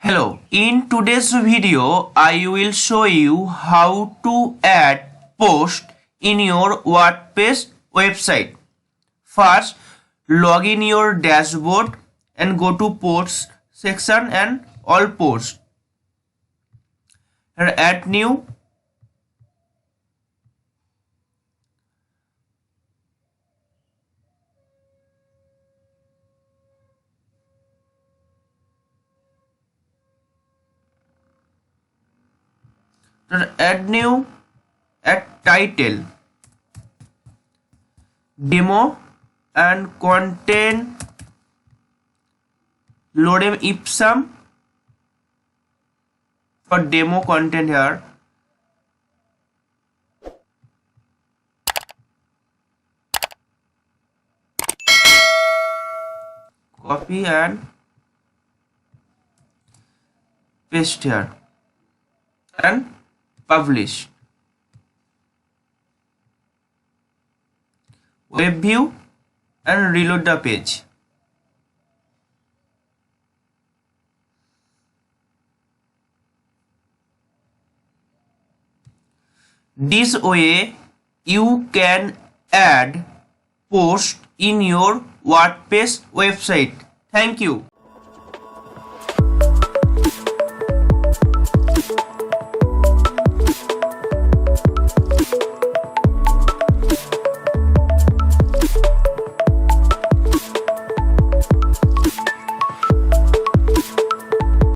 Hello, in today's video, I will show you how to add post in your WordPress website. First, log in your dashboard and go to posts section and all posts. And add new. Then add new, add title, demo and content, lorem ipsum for demo content here. Copy and paste here and publish. Web view and reload the page. This way you can add posts in your WordPress website. Thank you.